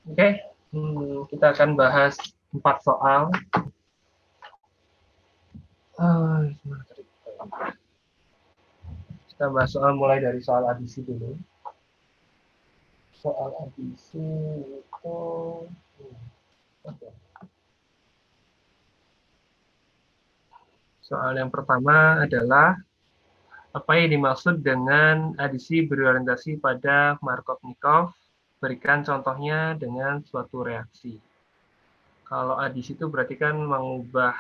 Oke, kita akan bahas 4 soal. Kita bahas soal mulai dari soal adisi dulu. Soal adisi itu soal yang pertama adalah apa yang dimaksud dengan adisi berorientasi pada Markov-Nikov? Berikan contohnya dengan suatu reaksi. Kalau adisi itu berarti kan mengubah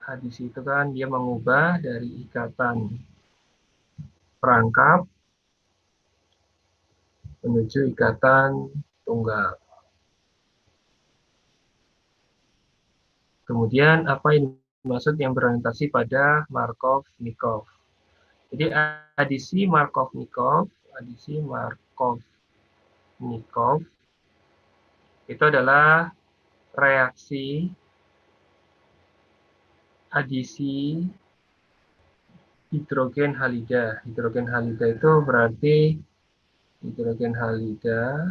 adisi itu kan dia mengubah dari ikatan perangkap menuju ikatan tunggal. Kemudian apa yang dimaksud yang berorientasi pada Markov-Nikov? Jadi adisi Markov-Nikov itu adalah reaksi adisi hidrogen halida. Hidrogen halida itu berarti hidrogen halida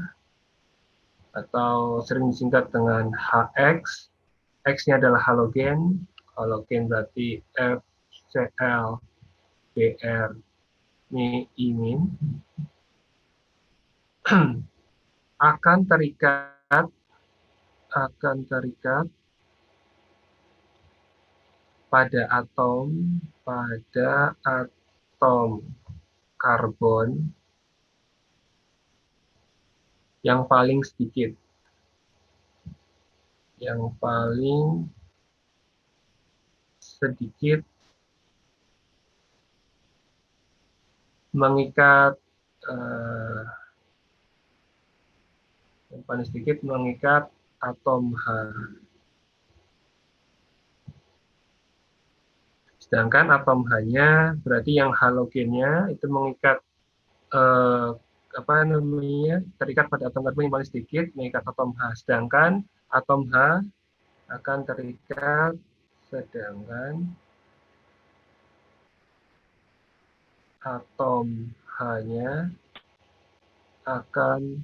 atau sering disingkat dengan HX. X-nya adalah halogen. Halogen berarti FCl Br -. akan terikat pada atom karbon yang paling sedikit, mengikat atom H. Sedangkan atom H-nya berarti yang halogennya itu mengikat terikat pada atom karbon yang paling sedikit, mengikat atom H. Sedangkan atom H akan terikat atom H-nya akan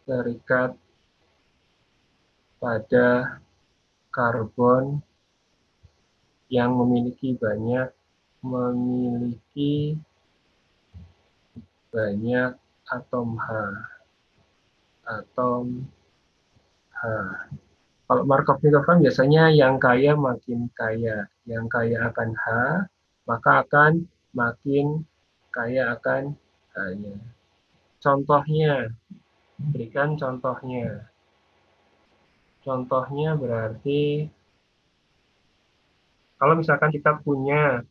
terikat pada karbon yang memiliki banyak atom H. Kalau Markov-Nikov kan biasanya yang kaya makin kaya. Yang kaya akan H, maka akan makin kaya akan H-nya. Contohnya, berikan contohnya. Contohnya berarti kalau misalkan kita punya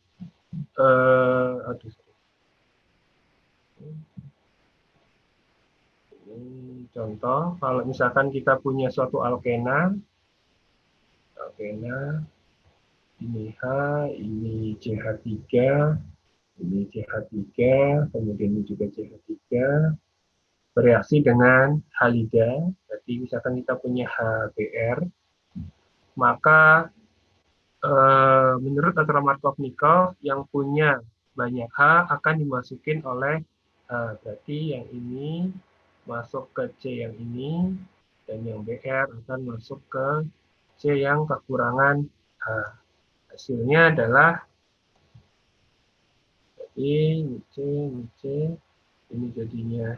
contoh, kalau misalkan kita punya suatu alkena, ini H, ini CH3, ini CH3, kemudian ini juga CH3, bereaksi dengan halida, jadi misalkan kita punya HBr, maka menurut aturan Markov-Nikov yang punya banyak H akan dimasukin oleh H, berarti yang ini masuk ke C yang ini, dan yang BR akan masuk ke C yang kekurangan H. Hasilnya adalah ini C, ini jadinya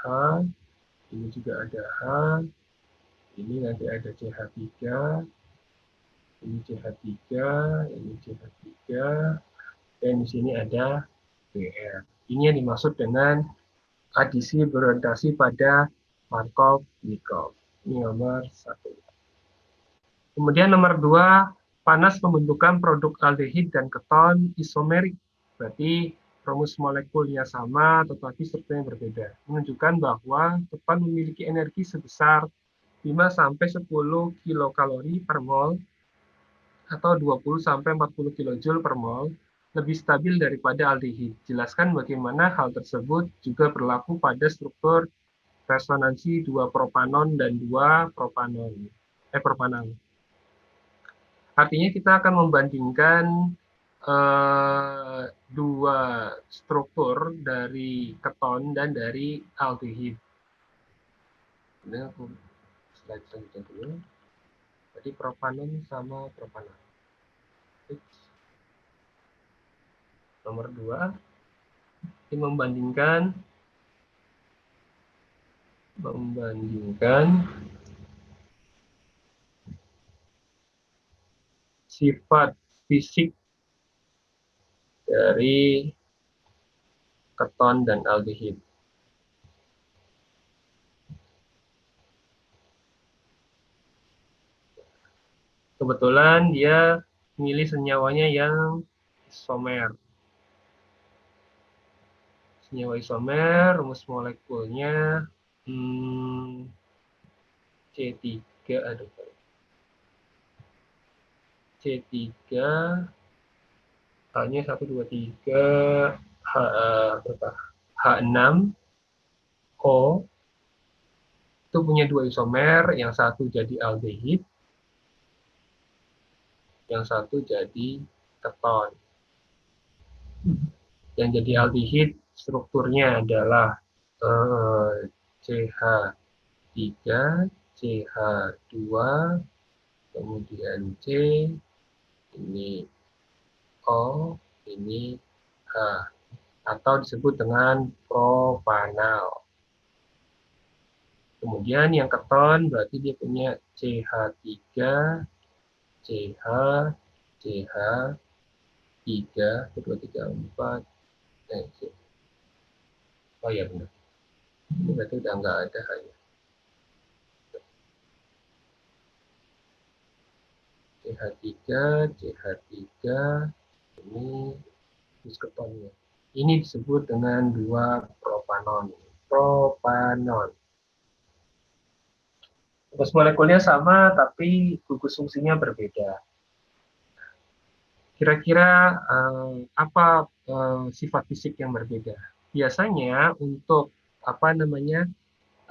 H, ini juga ada H, ini nanti ada CH3, ini CH3, ini CH3, dan di sini ada BR. Ini yang dimaksud dengan adisi berorientasi pada Markov-Nikov. Ini nomor 1. Kemudian nomor 2, panas pembentukan produk aldehid dan keton isomerik. Berarti rumus molekulnya sama tetapi strukturnya berbeda. Menunjukkan bahwa keton memiliki energi sebesar 5-10 kilokalori per mol atau 20-40 kilojoule per mol lebih stabil daripada aldehid. Jelaskan bagaimana hal tersebut juga berlaku pada struktur resonansi 2 propanon dan 2 propanol. Artinya kita akan membandingkan dua struktur dari keton dan dari aldehid. Ini aku slide selanjutnya dulu. Jadi propanon sama propanol. Nomor 2, ini membandingkan sifat fisik dari keton dan aldehid. Kebetulan dia milih senyawanya yang isomer. Senyawa isomer, rumus molekulnya C3, C3, H-nya 1, 2, 3, H6, O, itu punya 2 isomer, yang satu jadi aldehid, yang satu jadi keton. Yang jadi aldehid strukturnya adalah CH3, CH2, kemudian C, ini O, ini H, atau disebut dengan propanal. Kemudian yang keton berarti dia punya CH3, CH, CH, 3, 1, 2, 3, 4. Oh ya benar. Ini berarti udah nggak ada hanya. CH3, CH3, ini ketonnya. Ini disebut dengan 2 propanon. Propanon. Gugus molekulnya sama, tapi gugus fungsinya berbeda. Kira-kira apa sifat fisik yang berbeda? Biasanya untuk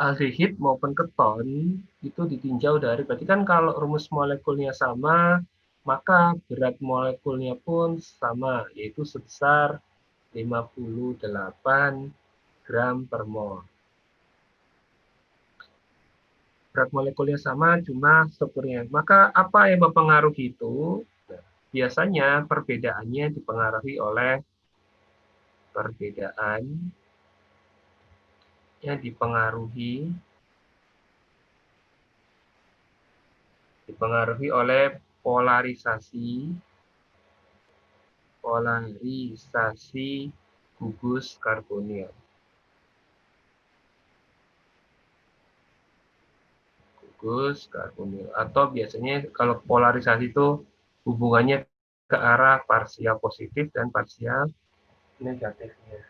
aldehid maupun keton itu ditinjau dari, berarti kan kalau rumus molekulnya sama, maka berat molekulnya pun sama, yaitu sebesar 58 gram per mol. Berat molekulnya sama, cuma strukturnya. Maka apa yang mempengaruhi itu? Nah, biasanya perbedaannya dipengaruhi oleh dipengaruhi oleh polarisasi gugus karbonil. Atau biasanya kalau polarisasi itu hubungannya ke arah parsial positif dan parsial negatifnya.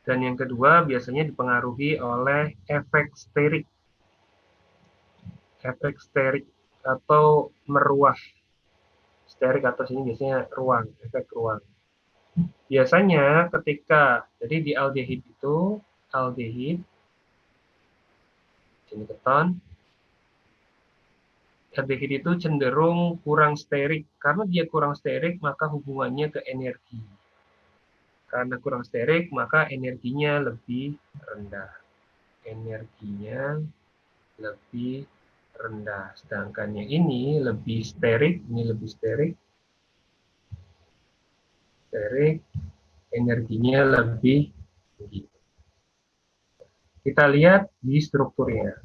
Dan yang kedua biasanya dipengaruhi oleh efek sterik atau meruah. Sterik atau sini biasanya ruang, efek ruang. Biasanya ketika, jadi di aldehid itu, sini keton, aldehid itu cenderung kurang sterik. Karena dia kurang sterik, maka hubungannya ke energi. Karena kurang sterik, maka energinya lebih rendah. Sedangkan yang ini lebih sterik, energinya lebih tinggi. Kita lihat di strukturnya.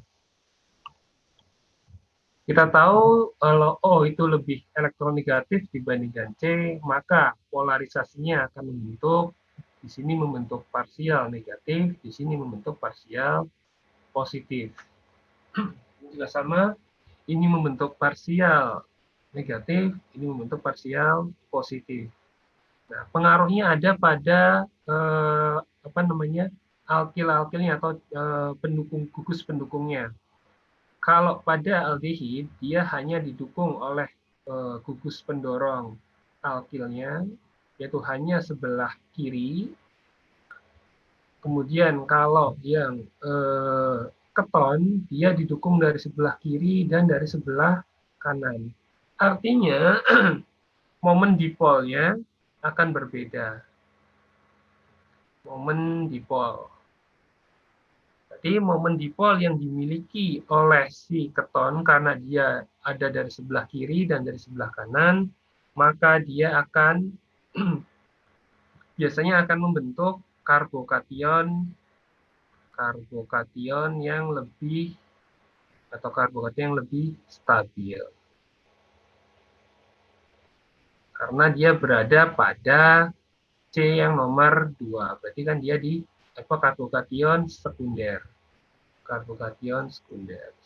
Kita tahu kalau O itu lebih elektronegatif dibandingkan C, maka polarisasinya akan membentuk, di sini membentuk parsial negatif, di sini membentuk parsial positif. Ini juga sama, ini membentuk parsial negatif, ini membentuk parsial positif. Nah, pengaruhnya ada pada alkil-alkilnya atau gugus pendukungnya. Kalau pada aldehid, dia hanya didukung oleh gugus pendorong alkilnya, yaitu hanya sebelah kiri. Kemudian kalau yang keton, dia didukung dari sebelah kiri dan dari sebelah kanan. Artinya momen dipolnya akan berbeda. Momen dipol. Jadi momen dipol yang dimiliki oleh si keton karena dia ada dari sebelah kiri dan dari sebelah kanan, maka dia akan biasanya akan membentuk karbokation yang lebih atau karbokation yang lebih stabil. Karena dia berada pada C yang nomor 2. Berarti kan dia di karbokation sekunder. Karbokation sekunder.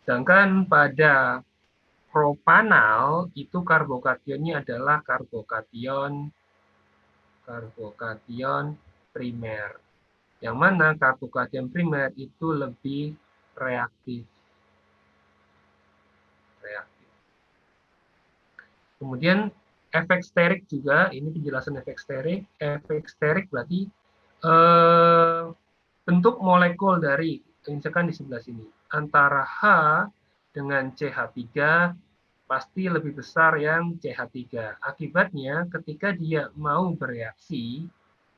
Sedangkan pada propanal itu karbokationnya adalah karbokation primer. Yang mana karbokation primer itu lebih reaktif. Kemudian efek sterik juga, ini penjelasan efek sterik. Efek sterik berarti bentuk molekul dari, misalkan di sebelah sini, antara H dengan CH3 pasti lebih besar yang CH3. Akibatnya ketika dia mau bereaksi,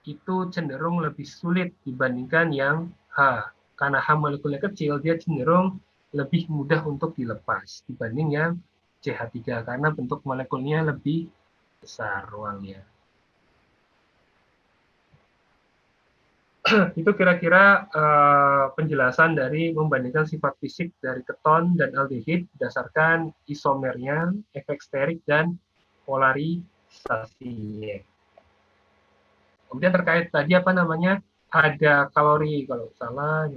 itu cenderung lebih sulit dibandingkan yang H. Karena H molekulnya kecil, dia cenderung lebih mudah untuk dilepas dibanding yang CH3 karena bentuk molekulnya lebih besar ruangnya. Itu kira-kira penjelasan dari membandingkan sifat fisik dari keton dan aldehid berdasarkan isomernya, efek sterik, dan polarisasinya. Kemudian terkait tadi apa namanya, ada kalori kalau salah.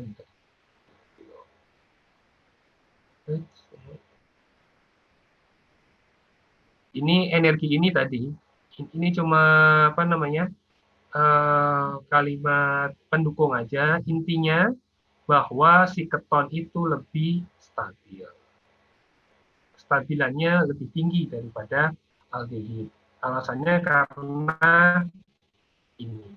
Ini energi ini tadi, ini cuma apa namanya, kalimat pendukung aja. Intinya bahwa si keton itu lebih stabil. Stabilannya lebih tinggi daripada aldehid. Alasannya karena ini.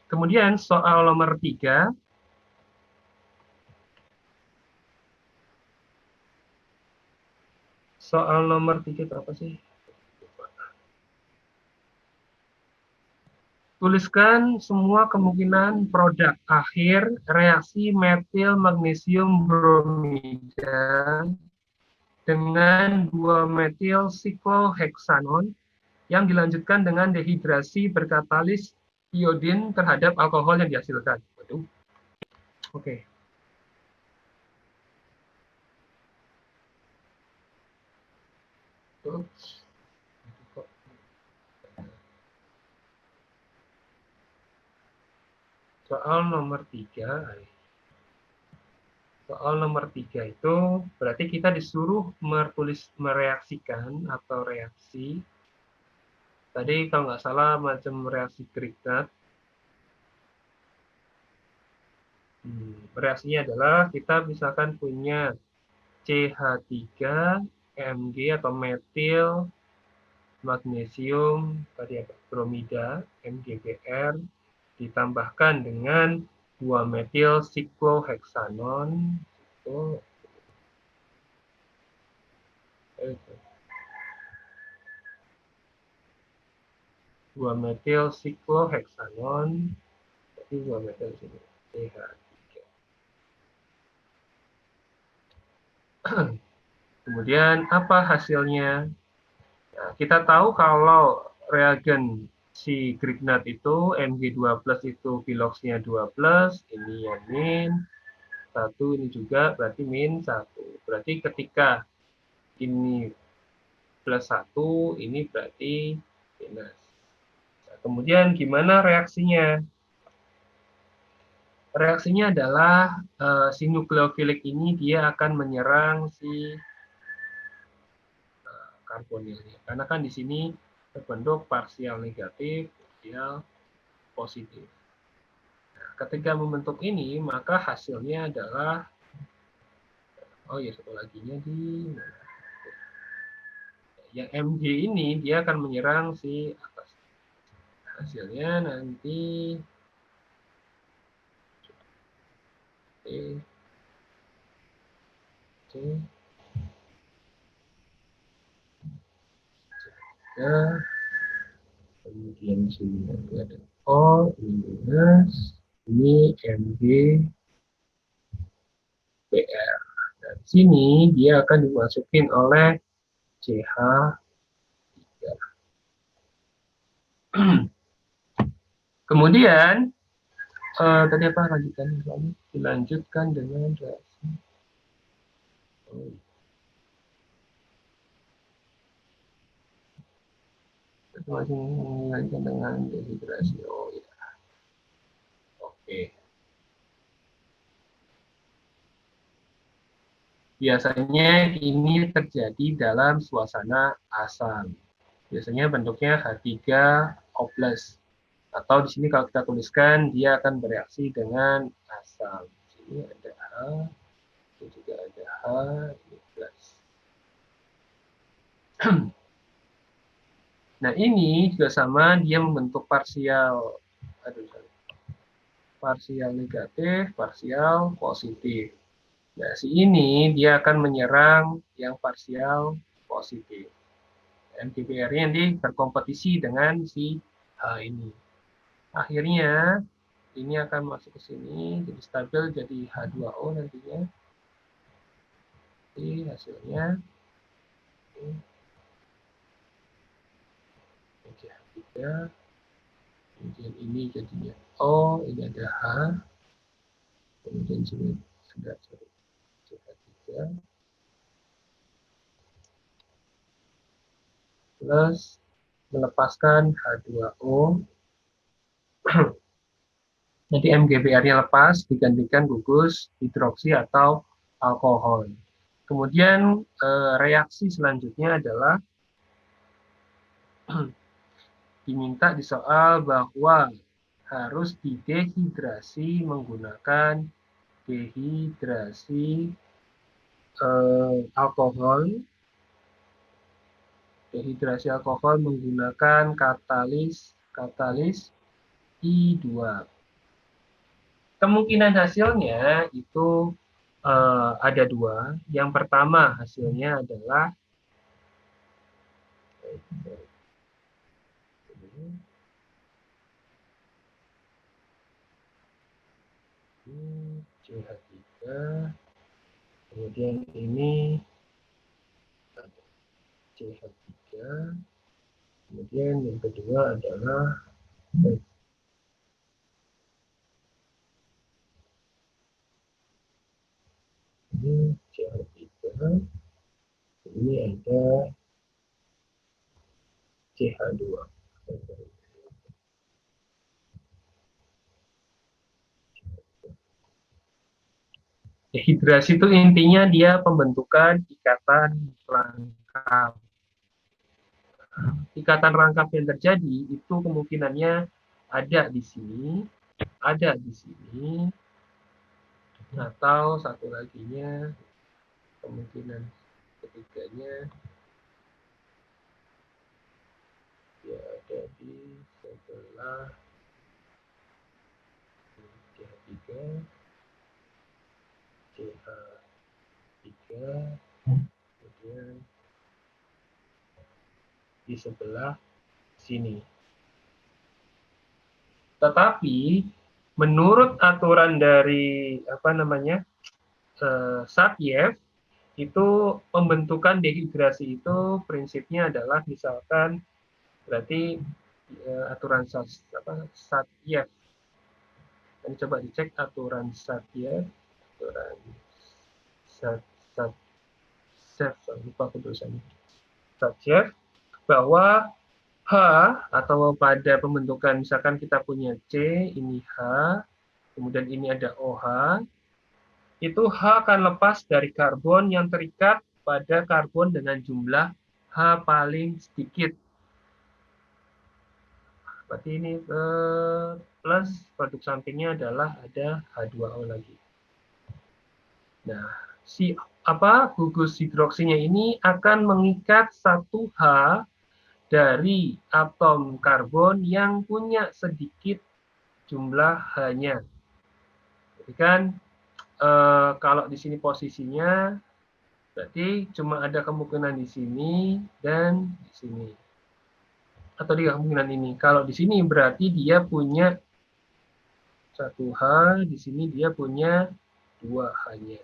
Kemudian soal nomor 3. Soal nomor 3 itu apa sih? Tuliskan semua kemungkinan produk akhir reaksi metil magnesium bromida dengan 2-metil sikloheksanon yang dilanjutkan dengan dehidrasi berkatalis iodin terhadap alkohol yang dihasilkan. Waduh. Oke. Soal nomor 3. Soal nomor 3 itu berarti kita disuruh mereaksikan atau reaksi. Tadi kalau nggak salah macam reaksi Grignard. Reaksinya adalah kita misalkan punya CH3, Mg atau metil magnesium tadi apa? Bromida, MgBr ditambahkan dengan 2-metil sikloheksanon itu 2-metil sikloheksanon, jadi 2-metil sini CH3. Kemudian apa hasilnya? Nah, kita tahu kalau reagen si Grignard itu Mg2+ itu piloxnya 2+, ini yang min 1, ini juga berarti min 1. Berarti ketika ini plus 1, ini berarti minus. Nah, kemudian gimana reaksinya? Reaksinya adalah si nukleofilik ini dia akan menyerang si karbonilnya. Karena kan di sini terbentuk parsial negatif, parsial positif. Nah, ketika membentuk ini, maka hasilnya adalah, oh ya satu lagi nya di yang Mg ini dia akan menyerang si atas. Hasilnya nanti C, ya. Kemudian di sini nanti ada O, ini minus, ini Mg, Br. Dan di sini dia akan dimasukin oleh CH3. Kemudian tadi apa lanjutannya? Dilanjutkan dengan reaksi. Oh, masih dilanjutkan dengan dehidrasi. Oh ya, oke. Biasanya ini terjadi dalam suasana asam. Biasanya bentuknya H3O+. Atau di sini kalau kita tuliskan dia akan bereaksi dengan asam. Di sini ada H, ini juga ada H, ini plus. Nah ini juga sama, dia membentuk parsial, parsial negatif, parsial positif. Nah si ini dia akan menyerang yang parsial positif. MGBR-nya nanti berkompetisi dengan si H ini. Akhirnya ini akan masuk ke sini, jadi stabil, jadi H2O nantinya. Jadi hasilnya H3, kemudian ini jadinya O, ini ada H, kemudian sini ada CH3 plus melepaskan H2O. Nanti MGBR-nya lepas digantikan gugus hidroksi atau alkohol. Kemudian reaksi selanjutnya adalah diminta di soal bahwa harus didehidrasi menggunakan dehidrasi alkohol. Dehidrasi alkohol menggunakan katalis I2. Kemungkinan hasilnya itu ada dua. Yang pertama hasilnya adalah CH3, kemudian ini CH3, kemudian yang kedua adalah ini CH3, ini ada CH2. Dehidrasi itu intinya dia pembentukan ikatan rangkap. Ikatan rangkap yang terjadi itu kemungkinannya ada di sini, atau satu laginya kemungkinan ketiganya dia ada di sebelah CH3, CH3, kemudian di sebelah sini. Tetapi menurut aturan dari Sapiyev, itu pembentukan dehidrasi itu prinsipnya adalah misalkan berarti aturan Sapiyev. Ini coba dicek aturan Sapiyev, aturan lupa tulisannya. Sapiyev bahwa H atau pada pembentukan misalkan kita punya C, ini H, kemudian ini ada OH, itu H akan lepas dari karbon yang terikat pada karbon dengan jumlah H paling sedikit. Berarti ini plus produk sampingnya adalah ada H2O lagi. Nah, si gugus hidroksinya ini akan mengikat satu H dari atom karbon yang punya sedikit jumlah H-nya. Jadi kan kalau di sini posisinya Berarti cuma ada kemungkinan di sini dan di sini. Atau di kemungkinan ini. Kalau di sini berarti dia punya 1H, di sini dia punya 2H-nya.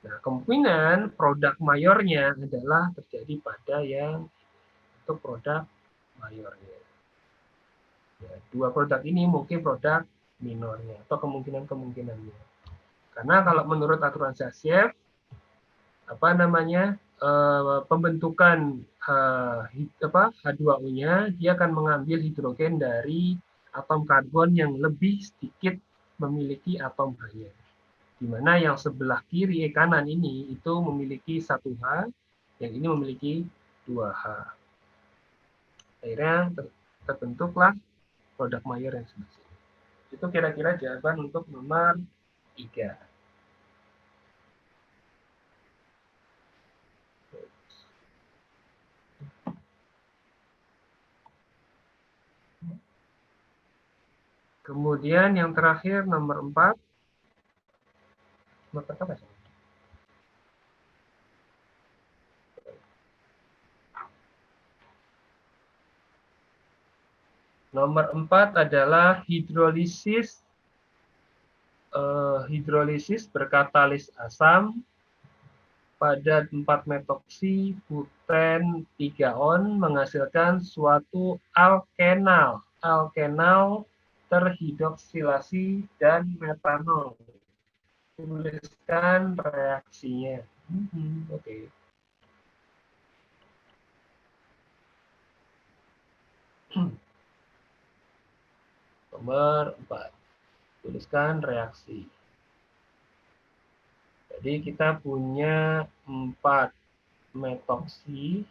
Nah, kemungkinan produk mayornya adalah terjadi pada yang untuk produk mayornya. Ya, dua produk ini mungkin produk minornya atau kemungkinan-kemungkinannya. Karena kalau menurut aturan Sasiev, apa namanya, pembentukan H2O-nya, dia akan mengambil hidrogen dari atom karbon yang lebih sedikit memiliki atom H-nya. Di mana yang sebelah kiri kanan ini itu memiliki 1H, yang ini memiliki 2H. Akhirnya terbentuklah produk mayor yang sebelah sini. Itu kira-kira jawaban untuk nomor 3. Kemudian yang terakhir nomor 4. Nomor apa sih? Nomor 4 adalah hidrolisis berkatalis asam pada 4-metoksi buten 3-on menghasilkan suatu alkenal. Alkenal terhidroksilasi dan metanol. Tuliskan reaksinya. Oke. Nomor 4. Tuliskan reaksi. Jadi kita punya 4 metoksi.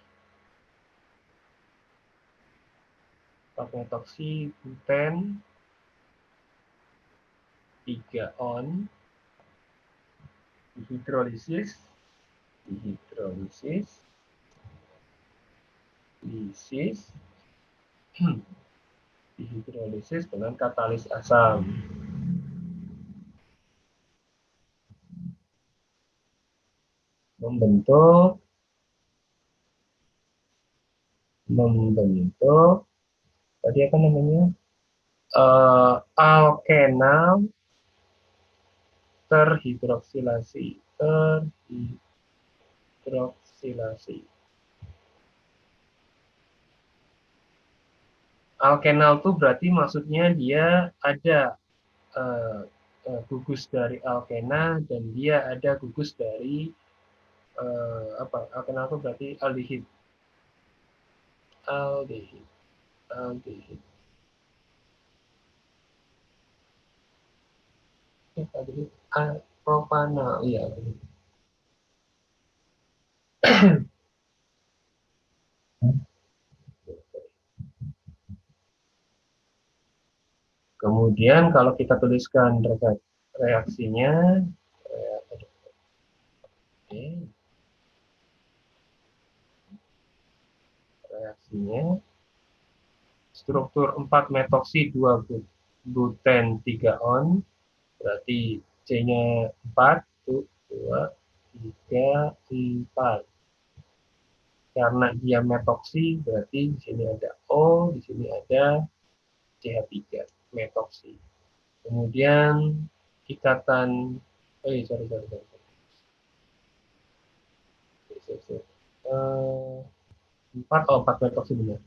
4 metoksi buten 3-on dihidrolisis dihidrolisis dengan katalis asam. Membentuk tadi apa namanya? Alkenal terhidroksilasi. Alkenal itu berarti maksudnya dia ada gugus dari alkena dan dia ada gugus dari alkenal itu berarti aldehid. Propanol, iya. Kemudian kalau kita tuliskan reaksinya, struktur 4 metoksi 2 buten 3-on, berarti C-nya 4, 2, 3, 4. Karena dia metoksi, berarti di sini ada O, di sini ada CH3, metoksi. Kemudian ikatan, sorry. 4 metoksi benar.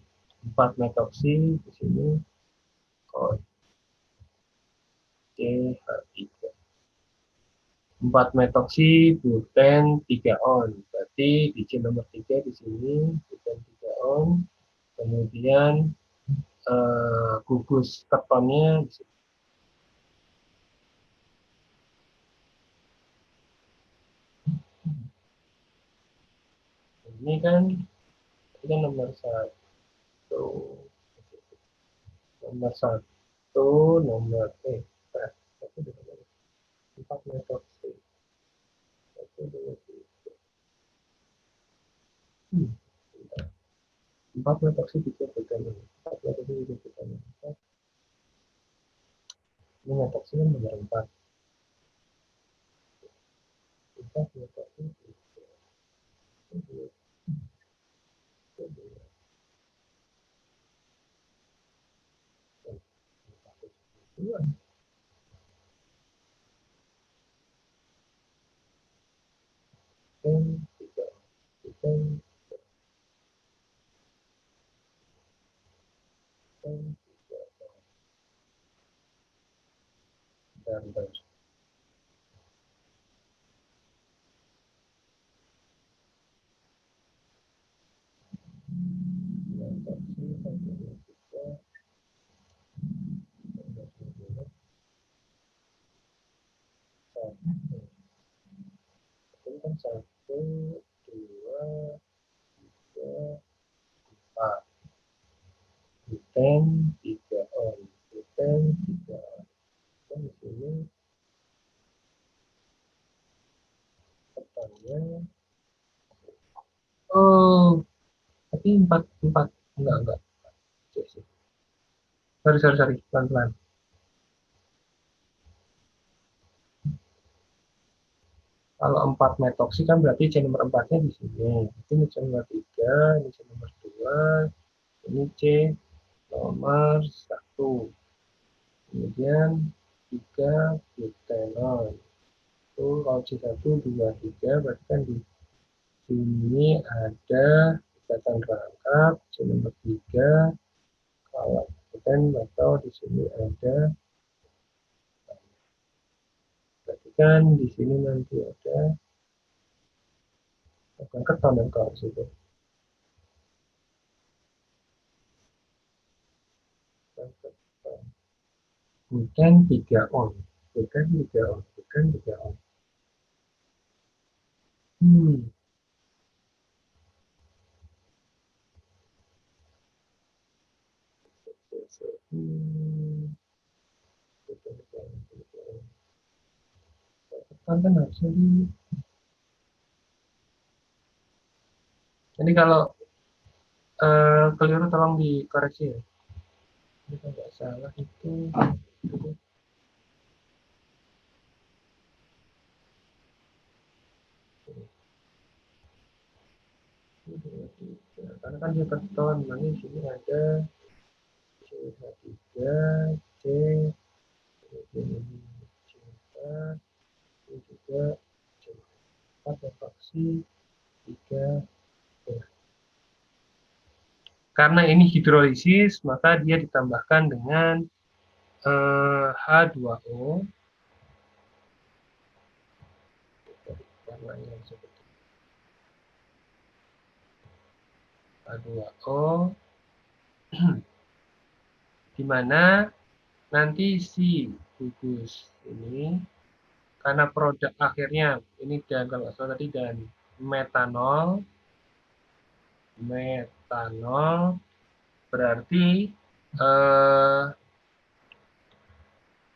4 metoksi di sini CH3. 4 metoksi buten 3-on. Berarti di C nomor 3 di sini buten 3-on. Kemudian gugus ketonnya di sini. Ini kan nomor 1. Nomor 1, nomor 4 metoksi. 4 metoksi disebutkan ini. 4 metoksi disebutkan ini. Ini metoksi nomor 4. 4 metoksi. butane 3 butane bentar. Ini kan 1, 2, 3, 4. Butane 3 on. Butane 3 on. Dan di sini ketannya. Oh, tapi 4 enggak. Sorry, pelan-pelan. Kalau 4 metoksi kan berarti C nomor 4-nya di sini. Ini C nomor 3, ini C nomor 2, ini C nomor 1. Kemudian 3 butanol. Itu kalau C1, 2, 3 berarti kan di sini ada ikatan rangkap C nomor 3. Kalau butan atau di sini ada, berarti kan di sini nanti ada bukan keton yang kalau situ. Bukan 3 on. Bukan 3 on. Bukan 3 on. Hmm. Kan harusnya di. Jadi kalau keliru tolong dikoreksi ya. Ini kalau nggak salah itu. Karena kan dia keton, nanti di sini ada C3, C, kemudian ini C4, ini juga C4 reaksi 3. Karena ini hidrolisis, maka dia ditambahkan dengan H2O. Warnanya seperti H2O, di mana nanti si gugus ini, karena produk akhirnya ini dan kalau salah tadi dan metanol berarti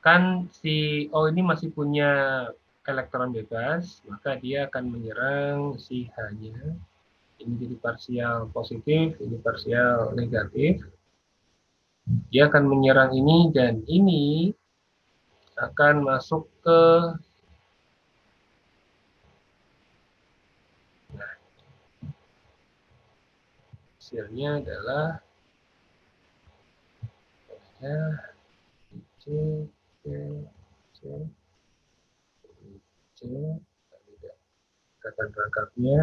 kan si O ini masih punya elektron bebas, maka dia akan menyerang si H-nya. Ini jadi parsial positif, ini parsial negatif. Dia akan menyerang ini dan ini akan masuk ke hasilnya adalah ya C, C, C, C, tidak ikatan rangkapnya,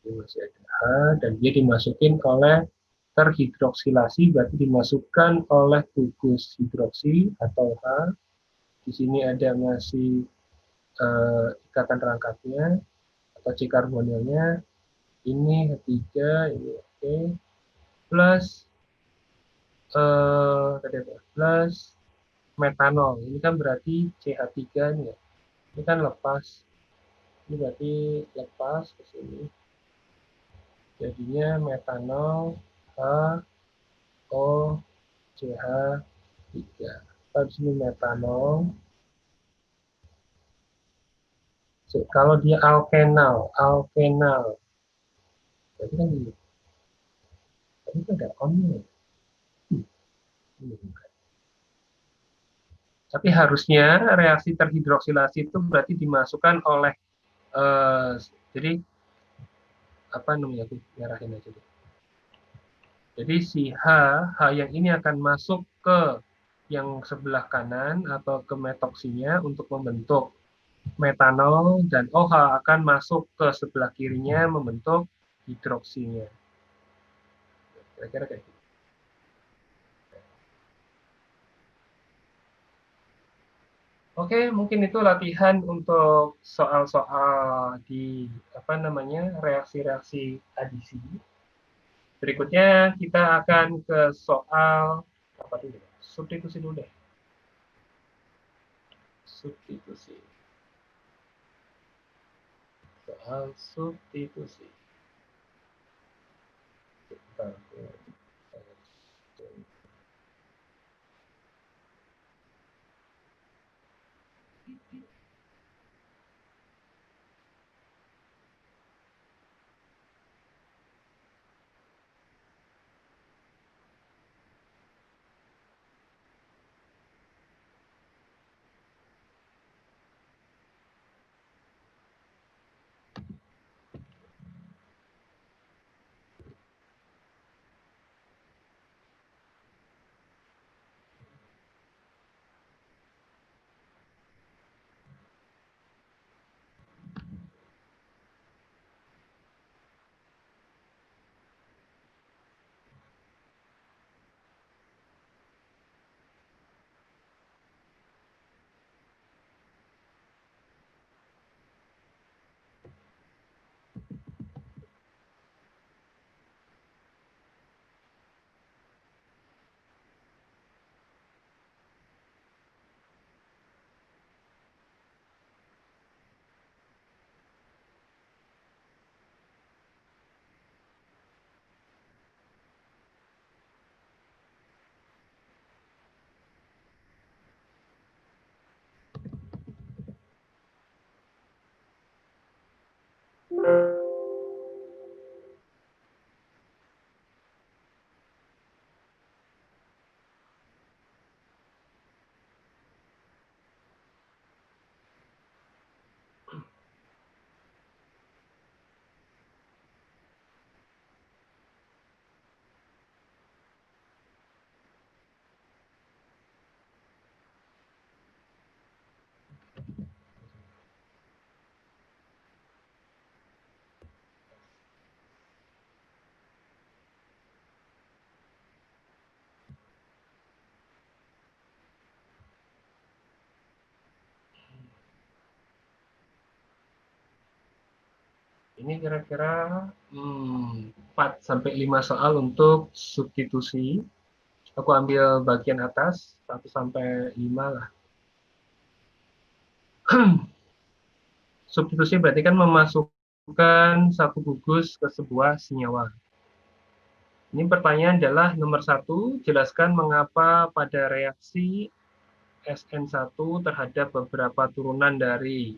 ini masih ada H dan dia dimasukin oleh terhidroksilasi, berarti dimasukkan oleh gugus hidroksi atau H. Di sini ada masih ikatan rangkapnya atau C karbonilnya, ini H3, ini oke, plus plus metanol. Ini kan berarti CH3 nih ya. Ini kan lepas. Ini berarti lepas ke sini. Jadinya metanol H O CH3. Di sini metanol. Kalau dia alkenal, berarti kan ini. Tapi itu ada onnya. Tapi harusnya reaksi terhidroksilasi itu berarti dimasukkan oleh jadi apa namanya, aku nyarahin aja deh. Jadi si H yang ini akan masuk ke yang sebelah kanan atau ke metoksinya untuk membentuk metanol dan OH akan masuk ke sebelah kirinya membentuk hidroksinya. Kira-kira kayak gitu. Oke, mungkin itu latihan untuk soal-soal di apa namanya reaksi-reaksi adisi. Berikutnya kita akan ke soal apa dulu? Substitusi dulu deh. Substitusi. Soal substitusi. Ini kira-kira 4 sampai 5 soal untuk substitusi. Aku ambil bagian atas 1 sampai 5 lah. Substitusi berarti kan memasukkan satu gugus ke sebuah senyawa. Ini pertanyaan adalah nomor 1, jelaskan mengapa pada reaksi SN1 terhadap beberapa turunan dari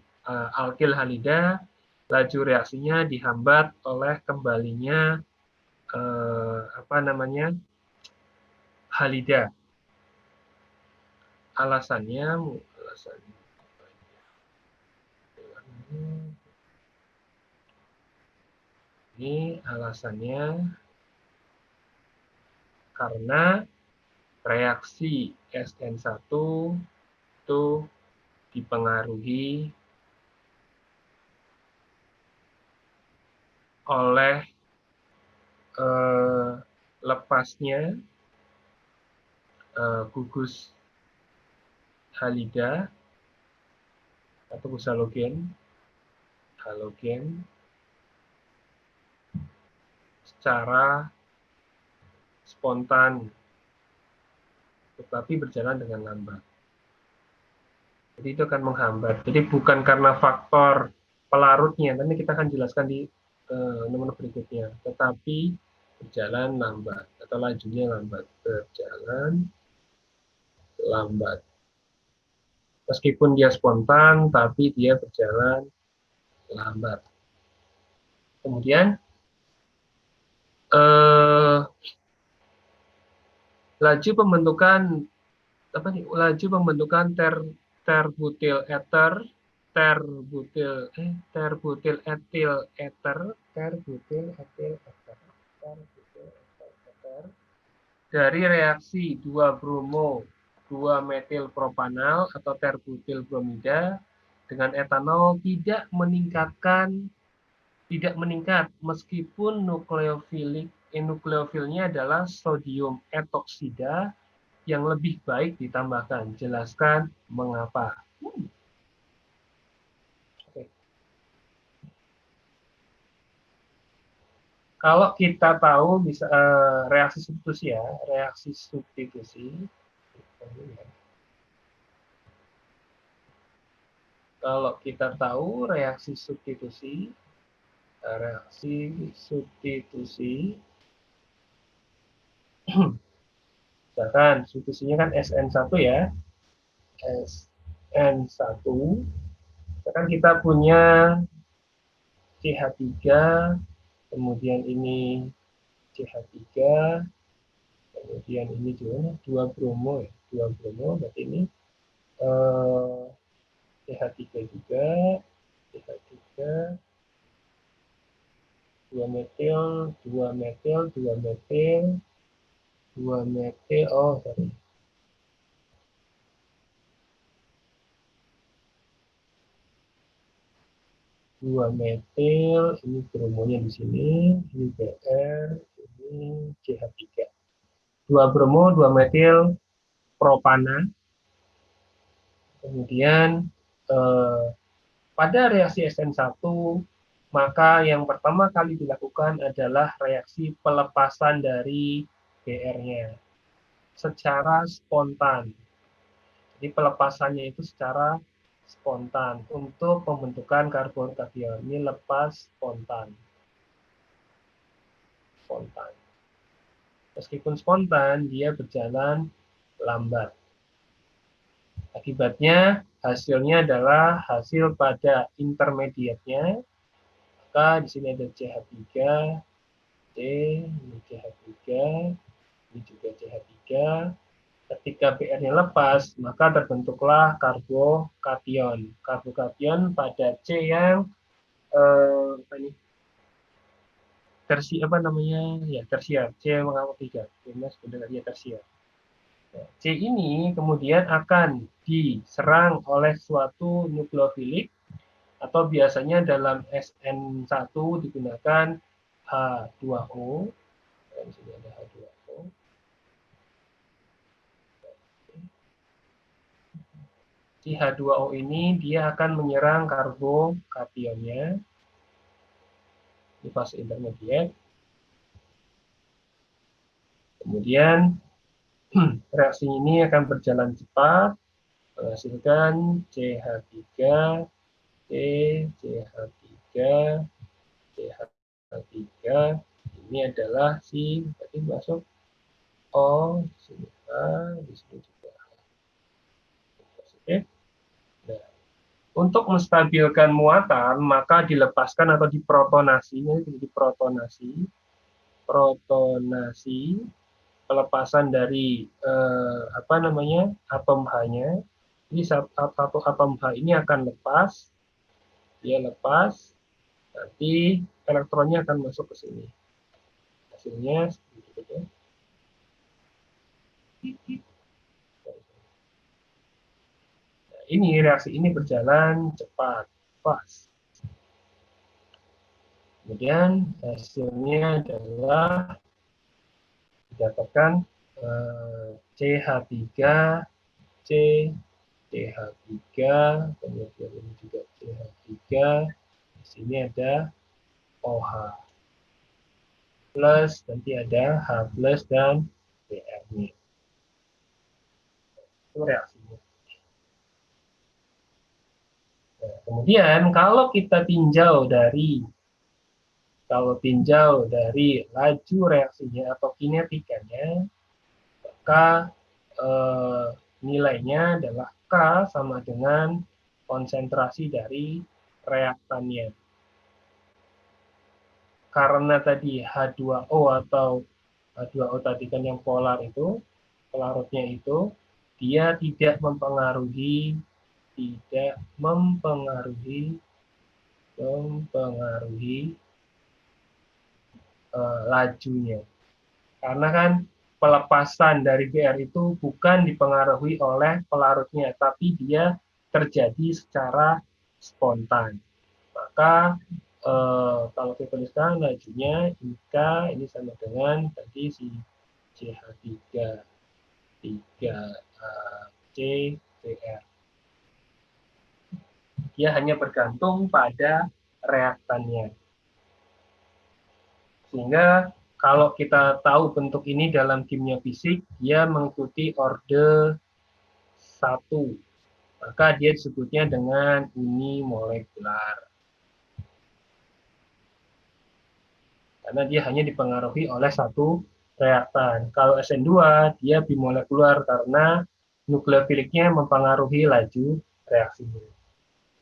alkil halida, laju reaksinya dihambat oleh kembalinya halida. Alasannya ini alasannya karena reaksi SN1 itu dipengaruhi oleh lepasnya gugus halida atau gugus halogen secara spontan, tetapi berjalan dengan lambat. Jadi itu akan menghambat. Jadi bukan karena faktor pelarutnya, nanti kita akan jelaskan di nomor berikutnya, tetapi berjalan lambat atau lajunya lambat, berjalan lambat. Meskipun dia spontan, tapi dia berjalan lambat. Kemudian laju pembentukan terbutil eter, terbutil etil eter dari reaksi 2 bromo 2 metil propanal atau terbutil bromida dengan etanol tidak meningkat meskipun nukleofilnya adalah sodium etoksida yang lebih baik ditambahkan. Jelaskan mengapa. Oke. Kalau kita tahu bisa reaksi substitusi. Kalau kita tahu reaksi substitusi, misalkan substitusinya kan SN1 ya, SN1, kan kita punya CH3, kemudian ini CH3, kemudian ini juga 2 bromo ya, 2 bromo, berarti ini CH3 juga, CH3, 2 metil, 2 metil, 2 metil, 2 metil, oh sorry. Dua metil, ini bromonya di sini, ini Br, ini CH3. 2 bromo, 2 metil propana. Kemudian pada reaksi SN1, maka yang pertama kali dilakukan adalah reaksi pelepasan dari Br-nya secara spontan. Jadi pelepasannya itu secara spontan untuk pembentukan karbon kation. Ini lepas spontan. Meskipun spontan, dia berjalan lambat. Akibatnya, hasilnya adalah hasil pada intermediate-nya. Maka di sini ada CH3, C, ini CH3, ini juga CH3. Ketika Br-nya lepas, maka terbentuklah karbokation. Karbokation pada C yang tersier, C mengapa 3, sebenarnya tersier. C ini kemudian akan diserang oleh suatu nukleofilik atau biasanya dalam SN1 digunakan H2O. Di sini ada H2O. Si H2O ini dia akan menyerang karbokationnya di fase intermediate. Kemudian reaksi ini akan berjalan cepat, menghasilkan CH3, C, CH3, CH3. Ini adalah si, berarti masuk O, di sini A, di sini juga A. Oke. Nah, untuk menstabilkan muatan, maka dilepaskan atau diprotonasi, protonasi, pelepasan dari atom H-nya. Ini satu atom H ini akan lepas, dia lepas, nanti elektronnya akan masuk ke sini. Hasilnya seperti itu. Nah, ini reaksi ini berjalan cepat, fast. Kemudian hasilnya adalah didapatkan CH3, C, CH3, kemudian ini juga CH3, di sini ada OH plus, nanti ada H plus dan Br-nya. Itu reaksinya. Nah, kemudian kalau kita tinjau dari laju reaksinya atau kinetikanya, maka nilainya adalah K sama dengan konsentrasi dari reaktannya. Karena tadi H2O atau H2O tadi kan yang polar itu, pelarutnya itu, dia tidak mempengaruhi lajunya. Karena kan pelepasan dari Br itu bukan dipengaruhi oleh pelarutnya, tapi dia terjadi secara spontan. Maka kalau kita tuliskan lajunya ini sama dengan tadi si CH3 CCr. Dia hanya bergantung pada reaktannya. Sehingga kalau kita tahu bentuk ini dalam kimia fisik, dia mengikuti orde 1. Maka dia disebutnya dengan unimolekular. Karena dia hanya dipengaruhi oleh satu reaktan. Kalau SN2, dia bimolekular karena nukleofiliknya mempengaruhi laju reaksinya.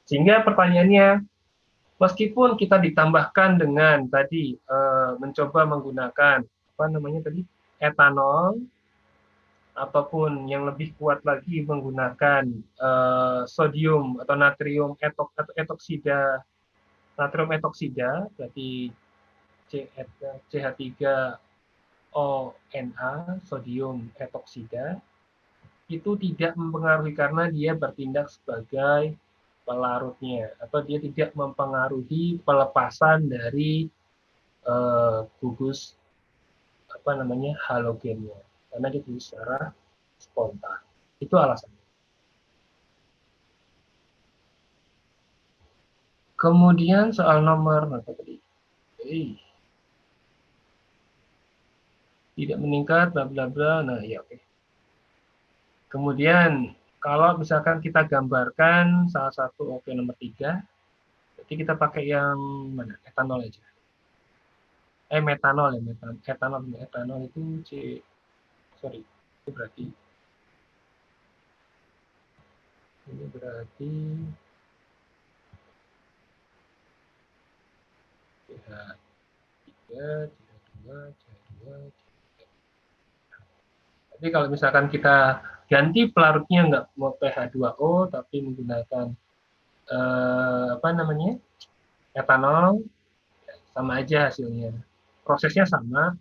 Sehingga pertanyaannya, meskipun kita ditambahkan dengan tadi mencoba menggunakan etanol, ataupun yang lebih kuat lagi menggunakan sodium atau natrium etoksida, natrium etoksida, berarti CH3ONa, sodium etoksida, itu tidak mempengaruhi karena dia bertindak sebagai pelarutnya, atau dia tidak mempengaruhi pelepasan dari gugus halogennya, karena dia secara spontan. Itu alasannya. Kemudian soal nomor berapa tadi? Tidak meningkat, bla bla bla. Nah, ya oke. Kemudian kalau misalkan kita gambarkan salah satu nomor 3, berarti kita pakai yang mana? Etanol aja. Metanol ya, etanol itu itu berarti CH3, CH2, CH2. Jadi kalau misalkan kita ganti pelarutnya nggak mau pH2O, tapi menggunakan etanol, sama aja hasilnya. Prosesnya sama.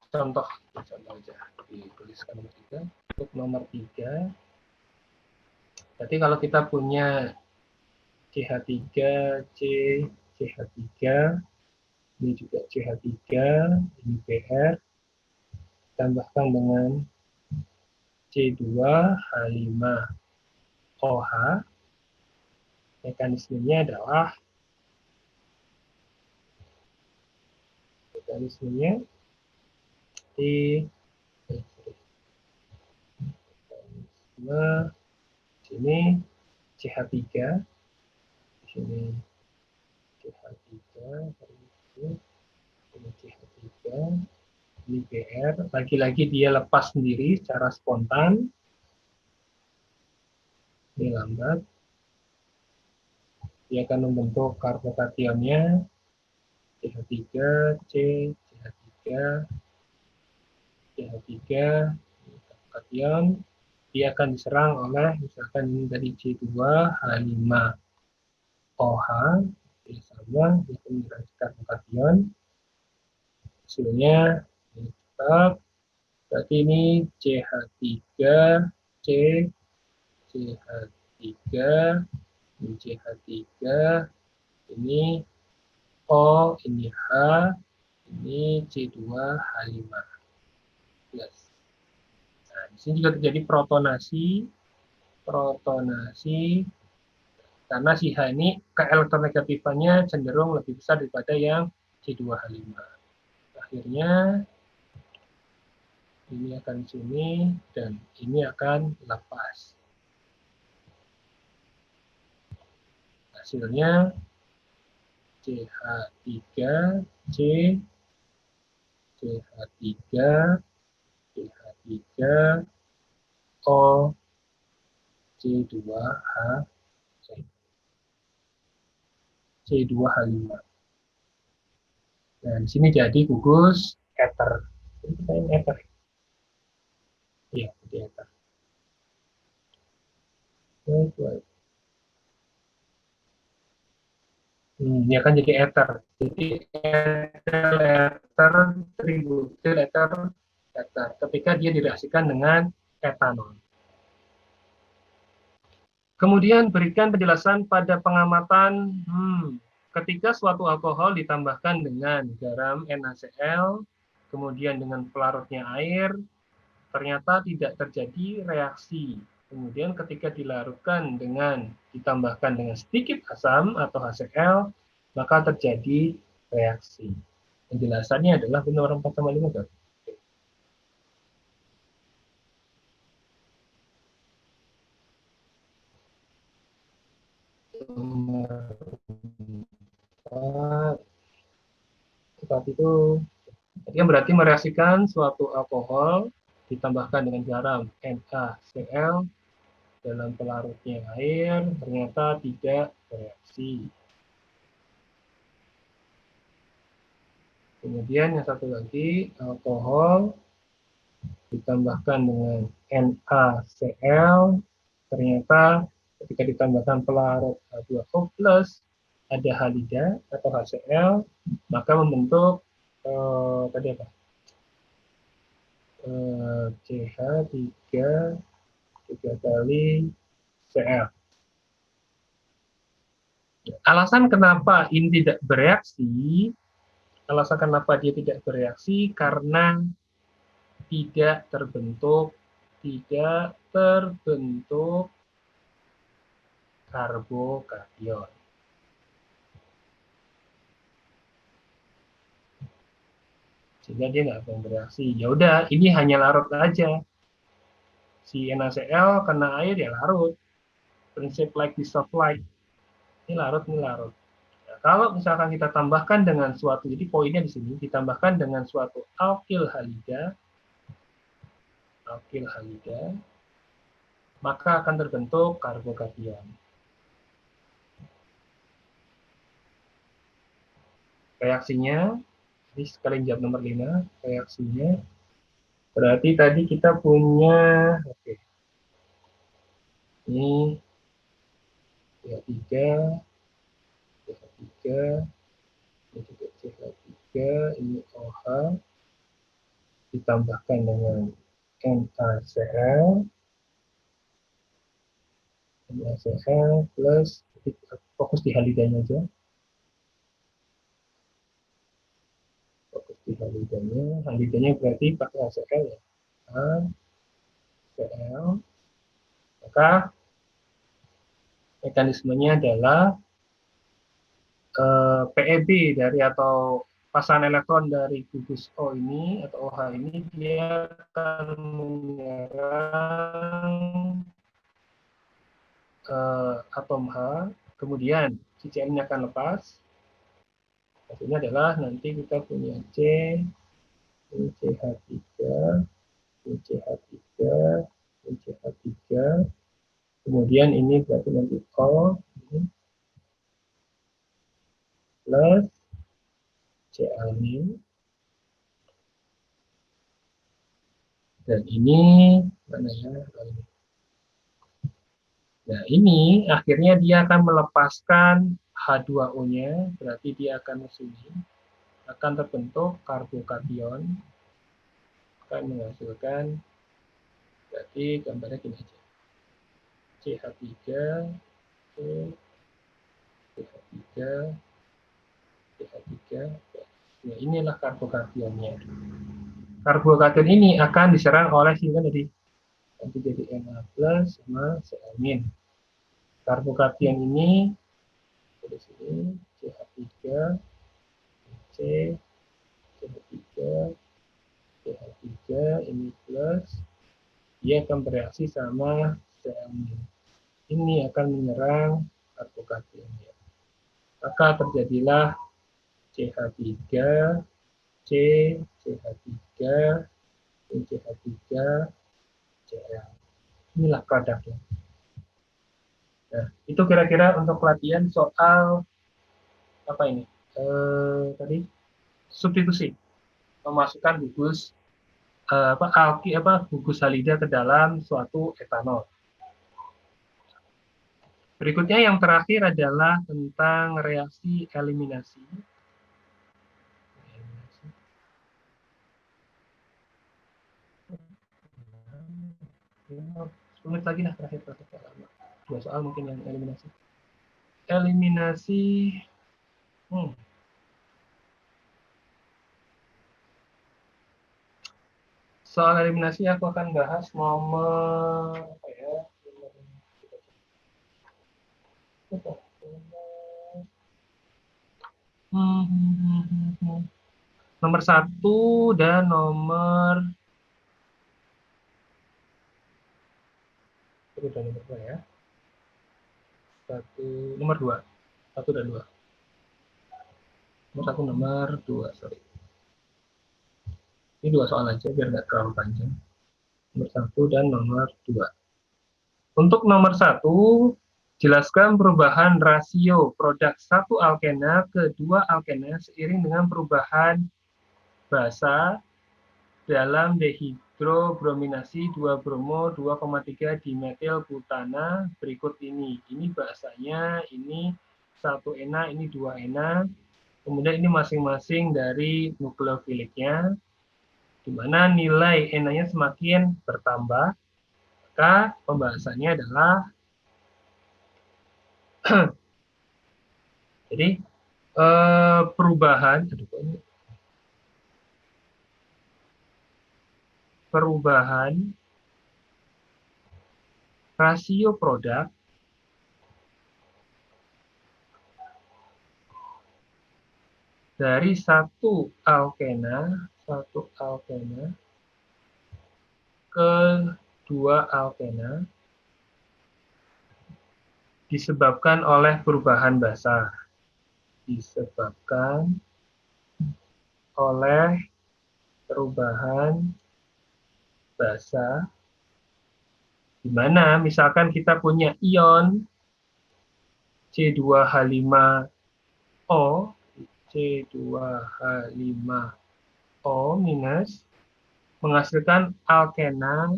Contoh aja dituliskan nomor 3. Untuk nomor 3, berarti kalau kita punya CH3, CH3, ini juga CH3, ini Br, tambahkan dengan C2H5OH, mekanismenya adalah sini CH3, di sini CH3, ini CH3, ini Br, lagi-lagi dia lepas sendiri secara spontan, ini lambat, dia akan membentuk karbokationnya CH3, C, CH3, CH3, kation, dia akan diserang oleh misalkan ini dari C2H5OH, sama, itu menjadi karbokation, hasilnya ini tetap, berarti ini CH3, C, CH3, ini CH3, ini O, ini H, ini C2H5. Yes. Nah, di sini juga terjadi protonasi, karena si H ini keelektronegatifannya cenderung lebih besar daripada yang C2H5. Akhirnya ini akan sini dan ini akan lepas. Hasilnya CH3, C, CH3, CH3, O, C2H, C2H5. Nah, di sini jadi gugus ether. Ini ether. Iya, jadi ether. Ya kan jadi ether. Jadi ether, tributil ether, ester ketika dia direaksikan dengan etanol. Kemudian berikan penjelasan pada pengamatan ketika suatu alkohol ditambahkan dengan garam NaCl, kemudian dengan pelarutnya air, ternyata tidak terjadi reaksi. Kemudian ketika dilarutkan dengan ditambahkan dengan sedikit asam atau HCl, maka terjadi reaksi. Penjelasannya adalah benar 4,5 kan? Seperti itu. Jadi berarti mereaksikan suatu alkohol ditambahkan dengan garam NaCl dalam pelarutnya air ternyata tidak bereaksi. Kemudian yang satu lagi, alkohol ditambahkan dengan NaCl, ternyata ketika ditambahkan pelarut H2O+, ada halida atau HCl, maka membentuk tadi apa? CH3 3 kali Cl. Alasan kenapa ini tidak bereaksi, karena tidak terbentuk karbokation. Sehingga dia nggak akan bereaksi. Ya udah, ini hanya larut aja. Si NaCl kena air ya larut. Prinsip like dissolve like. Ini larut. Nah, kalau misalkan kita tambahkan dengan suatu, jadi poinnya di sini ditambahkan dengan suatu alkil halida, maka akan terbentuk karbokation. Reaksinya, ini sekali jawab nomor 5, reaksinya berarti tadi kita punya, ini CH3, ini juga CH3, ini OH, ditambahkan dengan NaCl plus, fokus di halidanya aja. Halidanya berarti pakai HCl ya. HCl. Maka mekanismenya adalah PEB dari atau pasangan elektron dari gugus O ini atau OH ini dia akan menyerang atom H, kemudian si Cl-nya akan lepas. Hasilnya adalah nanti kita punya C, ini CH3, ini CH3, ini CH3, kemudian ini berarti nanti O, ini plus Cl dan ini mana ya? Nah ini akhirnya dia akan melepaskan H2O-nya, berarti dia akan sini akan terbentuk karbokation, akan menghasilkan, berarti gambarnya gini aja, CH3, CH3, CH3. Nah inilah karbokationnya. Karbokation ini akan diserang oleh sini dari nanti jadi Na plus sama Cl-. Karbokation ini dari sini CH3, C, CH3, CH3 ini plus, dia akan bereaksi sama Cl-. Ini akan menyerang karbokationnya. Maka terjadilah CH3, C, CH3, CH3, Cl. Inilah produknya. Nah, itu kira-kira untuk latihan soal apa ini? Tadi substitusi, memasukkan gugus gugus halida ke dalam suatu etanol. Berikutnya yang terakhir adalah tentang reaksi eliminasi. 10 menit lagi lah terakhir. Dua soal mungkin yang eliminasi. Eliminasi. Soal eliminasi aku akan bahas nomor apa ya? Nomor 1 dan nomor nomor 2 ya. Nomor 2. 1 dan 2. Nomor 1, nomor 2, sorry. Ini 2 soal aja biar nggak terlalu panjang. Nomor 1 dan nomor 2. Untuk nomor 1, jelaskan perubahan rasio produk 1 alkena ke 2 alkena seiring dengan perubahan basa dalam dehidrobrominasi 2-bromo 2,3 dimetil butana berikut ini. Ini basanya, ini 1 ena, ini 2 ena. Kemudian ini masing-masing dari nukleofiliknya, di mana nilai enanya semakin bertambah, maka pembahasannya adalah jadi perubahan rasio produk dari satu alkena ke 2 alkena disebabkan oleh perubahan basa. Disebabkan oleh perubahan basa, di mana misalkan kita punya ion C2H5O, C2H5O minus menghasilkan alkena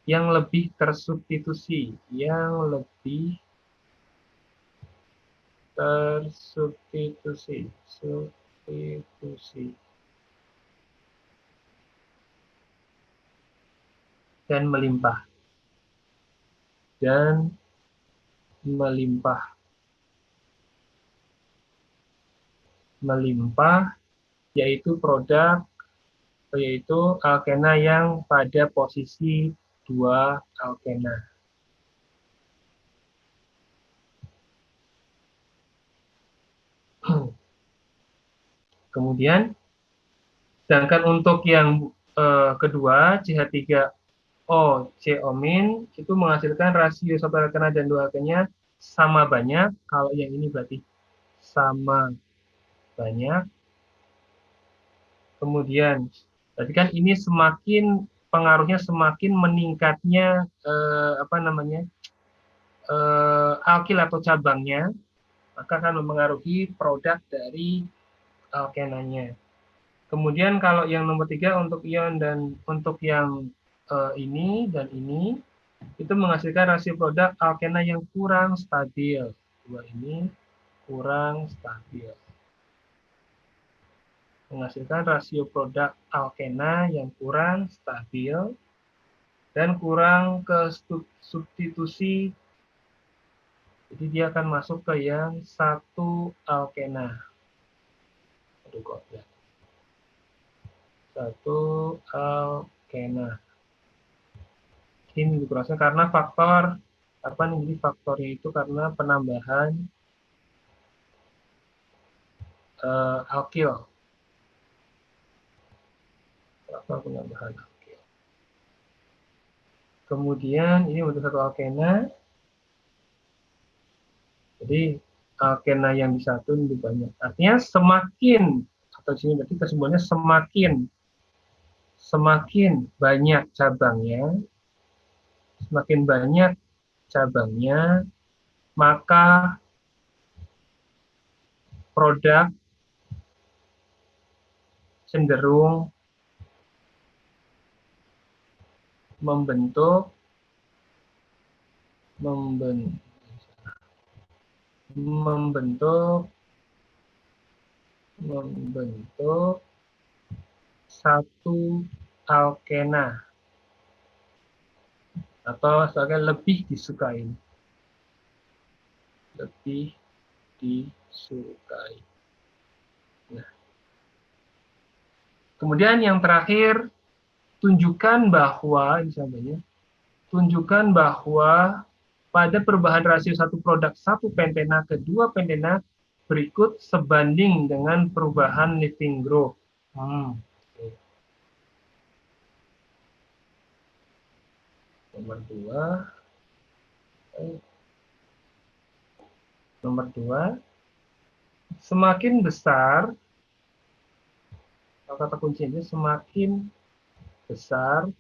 yang lebih tersubstitusi, dan melimpah. Melimpah yaitu alkena yang pada posisi 2 alkena. Kemudian, sedangkan untuk yang kedua, CH3O C-omin, itu menghasilkan rasio 1 alkena dan 2 alkena sama banyak. Kalau yang ini berarti sama banyak. Kemudian, berarti kan ini pengaruhnya semakin meningkatnya alkil atau cabangnya, maka akan mempengaruhi produk dari alkenanya. Kemudian kalau yang nomor 3 untuk ion dan untuk yang ini dan ini, itu menghasilkan rasio produk alkena yang kurang stabil. Dua ini kurang stabil. Menghasilkan rasio produk alkena yang kurang stabil dan kurang ke substitusi. Jadi dia akan masuk ke yang 1 alkena. Aduh kok ya. 1 alkena. Ini dikurangkan karena faktor apa nih? Jadi faktornya itu karena penambahan alkil. Penambahan alkil. Kemudian ini untuk 1 alkena. Jadi alkena yang di 1 lebih banyak. Artinya semakin, atau sini berarti kesimpulannya semakin banyak cabangnya, maka produk cenderung membentuk membentuk satu alkena atau sebagai lebih disukai. Lebih disukai. Nah, kemudian yang terakhir, tunjukkan bahwa pada perubahan rasio satu produk satu pentena ke dua pentena berikut sebanding dengan perubahan living group. Nomor dua, semakin besar, kata kuncinya semakin besar,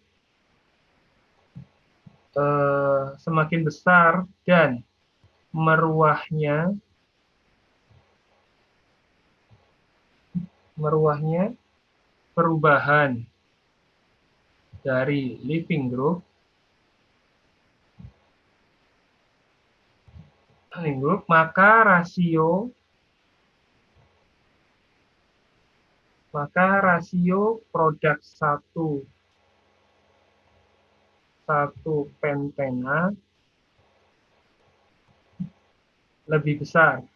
dan meruahnya perubahan dari living group, maka rasio produk satu pentena lebih besar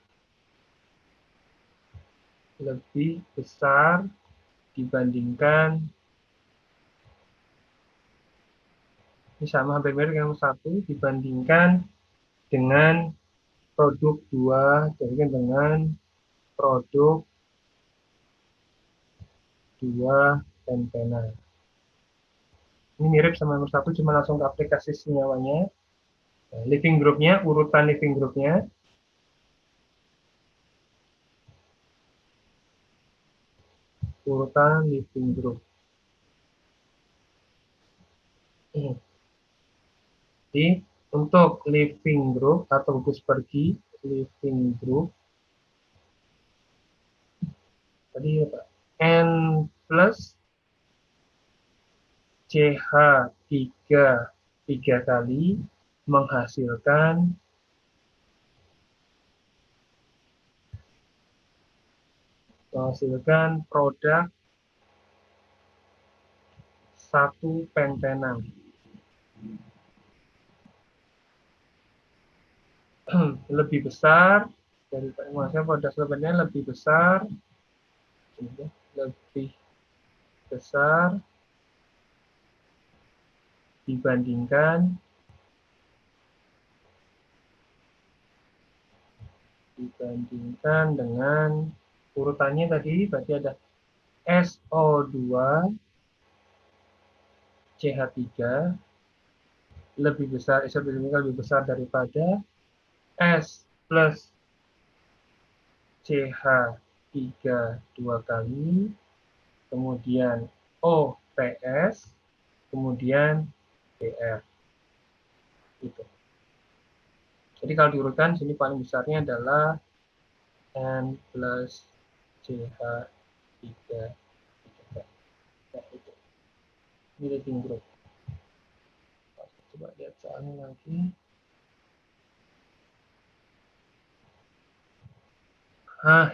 dibandingkan, ini sama hampir mirip dengan satu, dibandingkan dengan produk 2, dibandingkan dengan produk 2 pentena. Ini mirip sama nomor 1, cuma langsung ke aplikasi senyawanya. Nah, living group-nya, urutan living group-nya. Urutan living group. Jadi, untuk living group atau gugus pergi, living group, tadi apa? N plus CH3 3 kali menghasilkan produk satu pentena. Lebih besar dari produk sebenarnya lebih besar dibandingkan dengan urutannya tadi, berarti ada SO2 CH3 lebih besar daripada S plus CH3 2 kali, kemudian OPS, kemudian PR. Gitu. Jadi kalau diurutkan, sini paling besarnya adalah N plus CH3. Nah, itu. Ini living group. Coba lihat soalnya lagi.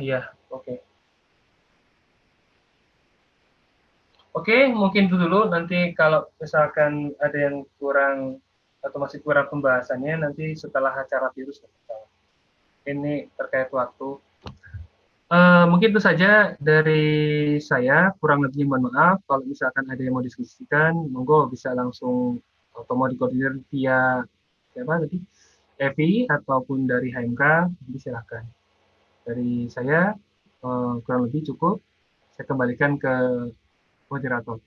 Ya, oke. Oke, mungkin itu dulu. Nanti kalau misalkan ada yang kurang atau masih kurang pembahasannya, nanti setelah acara virus. Ini terkait waktu. Mungkin itu saja dari saya, kurang lebihnya mohon maaf. Kalau misalkan ada yang mau diskusikan, monggo bisa langsung atau mau dikoordinir via siapa tadi, Evi ataupun dari HMK, silakan. Dari saya kurang lebih cukup. Saya kembalikan ke moderator.